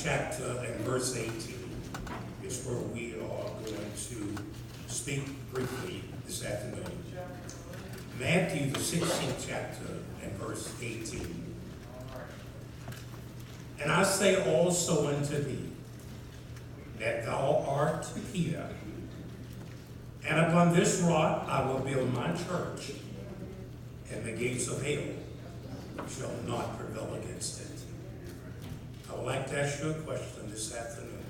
chapter and verse 18 is where we are going to speak briefly this afternoon. Matthew, the 16th chapter and verse 18. And I say also unto thee, that thou art Peter, and upon this rock I will build my church, and the gates of hell shall not prevail against it. I would like to ask you a question this afternoon.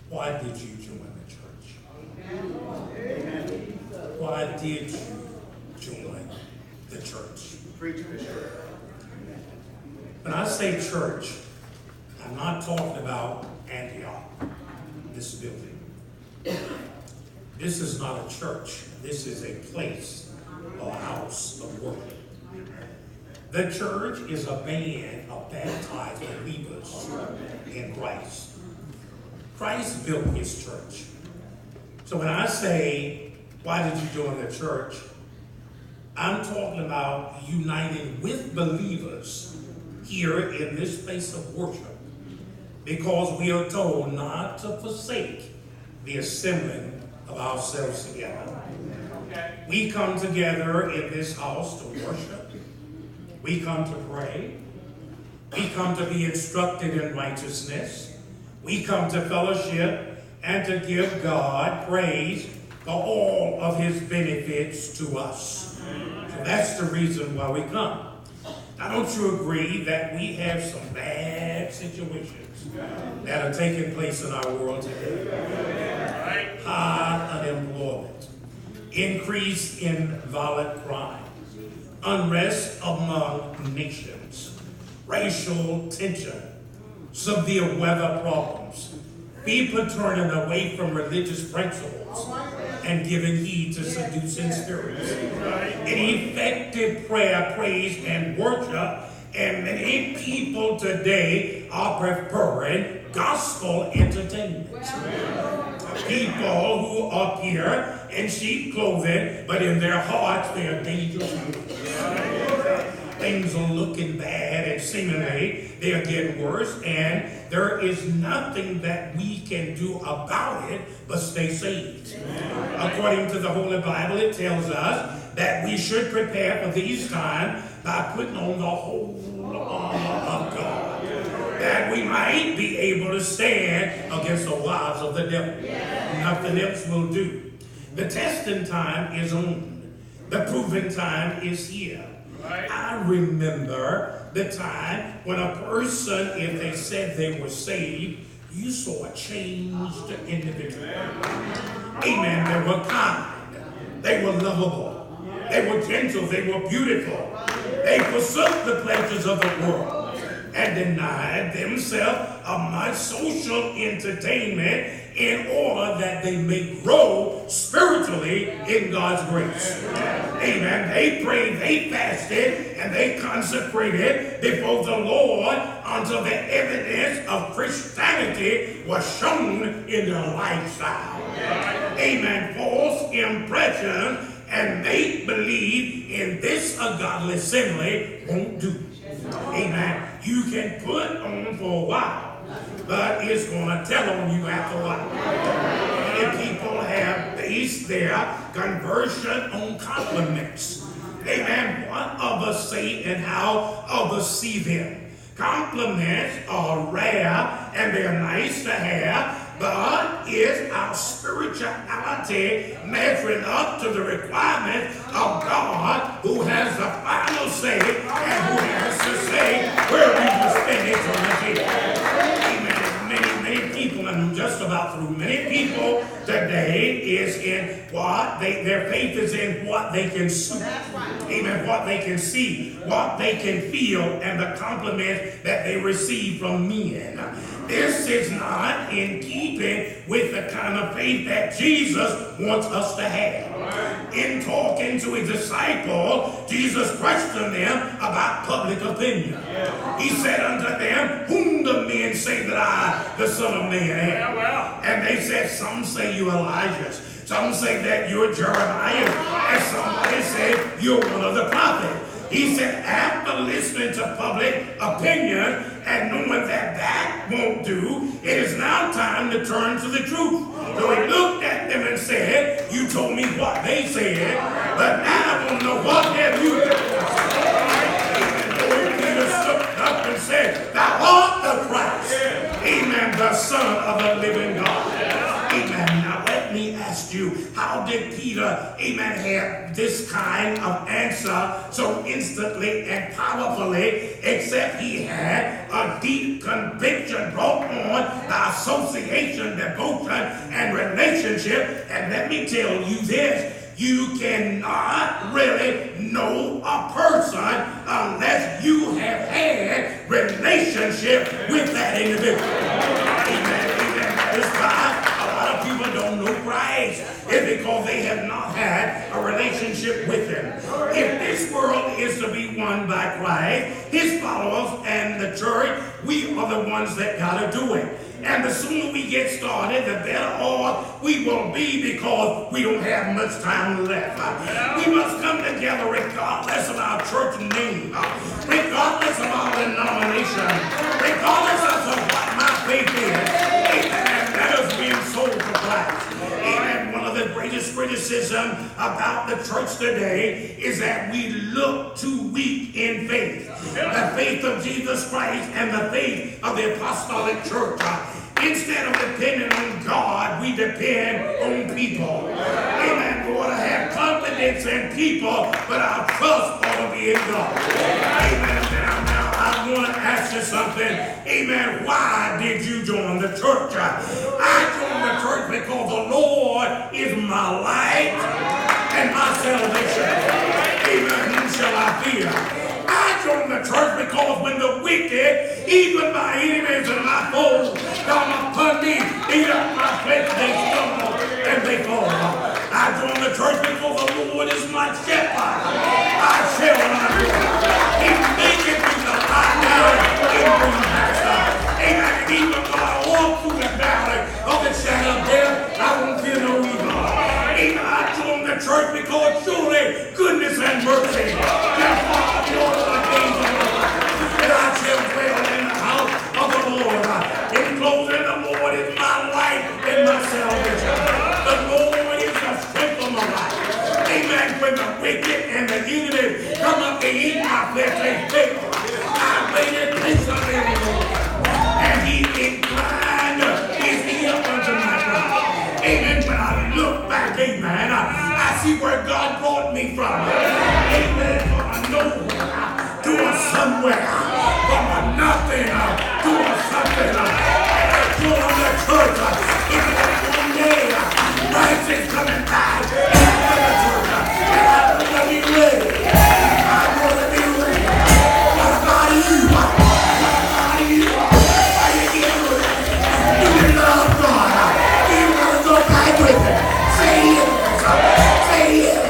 Why did you join the church? Why did you join the church? When I say church, I'm not talking about Antioch, this building. This is not a church. This is a place, a house of worship. The church is a band of baptized believers in Christ. Christ built his church. So when I say, why did you join the church? I'm talking about uniting with believers here in this place of worship, because we are told not to forsake the assembling of ourselves together. We come together in this house to worship. We come to pray. We come to be instructed in righteousness. We come to fellowship and to give God praise for all of his benefits to us. So that's the reason why we come. Now, don't you agree that we have some bad situations that are taking place in our world today? High unemployment, increase in violent crime, unrest among nations, racial tension, severe weather problems, people turning away from religious principles and giving heed to seducing spirits, an effective prayer, praise, and worship, and many people today are preferring gospel entertainment. People who appear in sheep clothing, but in their hearts they are dangerous. Things are looking bad, and seemingly they are getting worse, and there is nothing that we can do about it but stay saved. According to the Holy Bible, it tells us that we should prepare for these times by putting on the whole armor of God, that we might be able to stand against the wiles of the devil. Nothing else will do. The testing time is on. The proving time is here. I remember the time when a person, if they said they were saved, you saw a changed individual. Amen. They were kind. They were lovable. They were gentle. They were beautiful. They forsook the pleasures of the world and denied themselves of much social entertainment in order that they may grow spiritually in God's grace. Amen. They prayed, they fasted, and they consecrated before the Lord until the evidence of Christianity was shown in their lifestyle. Amen. False impressions and make believe in this ungodly assembly won't do. Amen. You can put on for a while, but it's going to tell on you after a while. Many people have based their conversion on compliments. Amen. What others say and how others see them. Compliments are rare and they're nice to have, but is our spirituality measuring up to the requirements of God, who has the final say and who has to say where we will spend eternity? Amen. Many people, and I'm just about through, many people today is in what their faith is in what they can see. Amen. What they can see, what they can feel, and the compliments that they receive from men. This is not in keeping with the kind of faith that Jesus wants us to have. In talking to his disciples, Jesus questioned them about public opinion. He said unto them, whom do men say that I, the Son of Man, am? And they said, some say you Elijah, some say that you're Jeremiah, and somebody said you're one of the prophets. He said, after listening to public opinion and knowing that that won't do, it is now time to turn to the truth. So he looked at them and said, you told me what they said, but now I want to know what have you done. And Peter stood up and said, thou art the Christ. Amen, the Son of the living God. Amen. Now let me ask you, how did Peter, amen, have this kind of answer so instantly and powerfully, except he had a deep conviction brought on by association, devotion, and relationship? And let me tell you this, you cannot really know a person unless you have had relationship with that individual. Amen. Amen. That is why a lot of people don't know Christ. It's because they have not had a relationship with him. If this world is to be won by Christ, his followers and the church, we are the ones that got to do it. And the sooner we get started, the better off we will be, because we don't have much time left. We must come together regardless of our church name, regardless of our denomination, regardless of what my faith is. Amen. Let us be sold for Christ. Amen. One of the greatest criticism about the church today is that we look too weak in faith. The faith of Jesus Christ and the faith of the apostolic church. Instead of depending on God, we depend on people. Amen. We ought to have confidence in people, but our trust ought to be in God. Amen. Now, I want to ask you something. Amen. Why did you join the church? I joined the church because the Lord is my light and my salvation. Amen. Whom shall I fear? I joined the church because when the wicked, even my enemies and my foes, come upon me, eat up my flesh, they stumble and they fall. I joined the church because the Lord is my shepherd. I shall not want. He maketh me to lie down in green pastures. Amen. And even though I walk through the valley of the shadow of death, I won't fear no evil. Amen. I joined the church because surely goodness and mercy shall follow me all the days of my life, and I shall dwell in the house of the Lord. In closing, the Lord is my light and my salvation. The Lord is the strength of my life. Amen. When the wicked and the enemy come up to eat my flesh, they fail. I waited patiently on the Lord, and he inclined his ear unto my cry. Amen. When I look back, amen, I see where God brought me from. Amen. From a nowhere to a somewhere. From a nothing to a something. And I joined the church. It's like one day, Christ is coming back into the church. And I want to be ready. I want to be ready. What about you? What about you? Are you getting ready? Do you love God? Do you want to go back with him? Say yes. Say yes.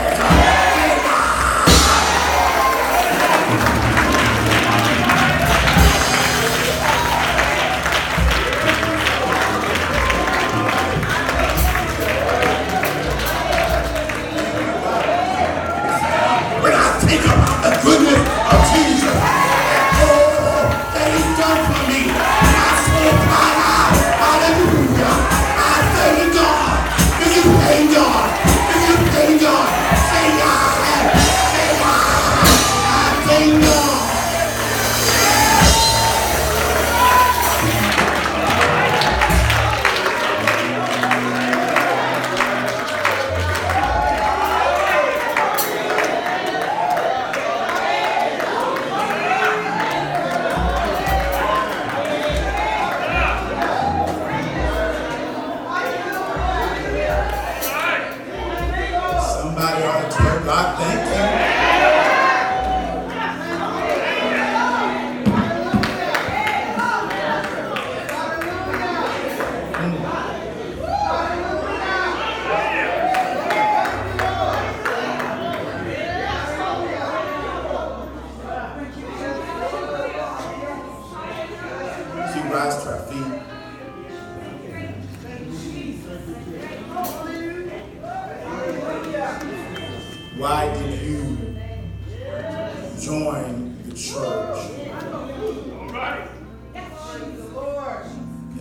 join the church. All right.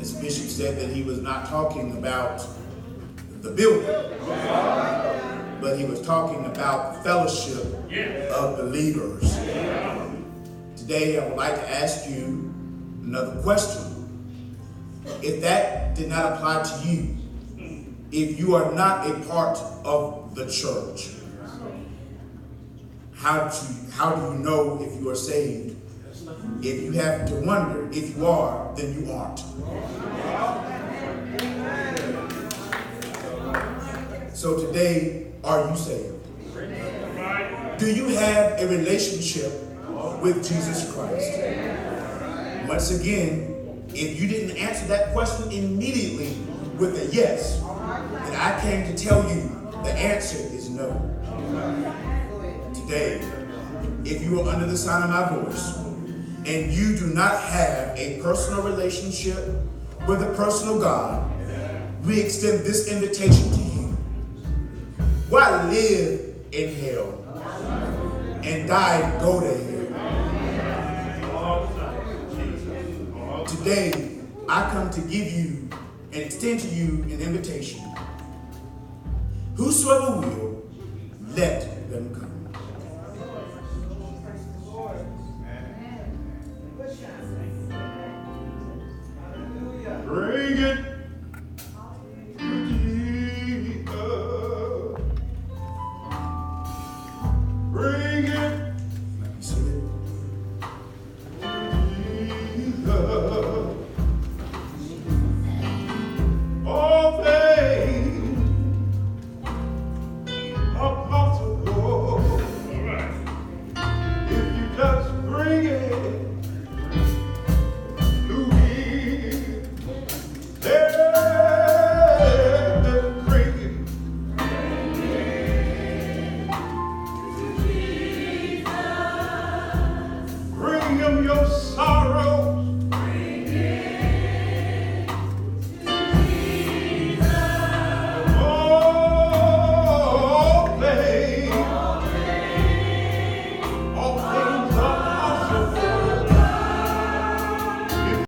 As Bishop said, that he was not talking about the building, but he was talking about fellowship of believers. Today, I would like to ask you another question. If that did not apply to you, if you are not a part of the church, how do you know if you are saved? If you have to wonder if you are, then you aren't. So today, are you saved? Do you have a relationship with Jesus Christ? Once again, if you didn't answer that question immediately with a yes, then I came to tell you the answer is no. Today, if you are under the sound of my voice and you do not have a personal relationship with a personal God, we extend this invitation to you. Why live in hell and die and go to hell? Today, I come to give you and extend to you an invitation. Whosoever will, let them come. Bring it.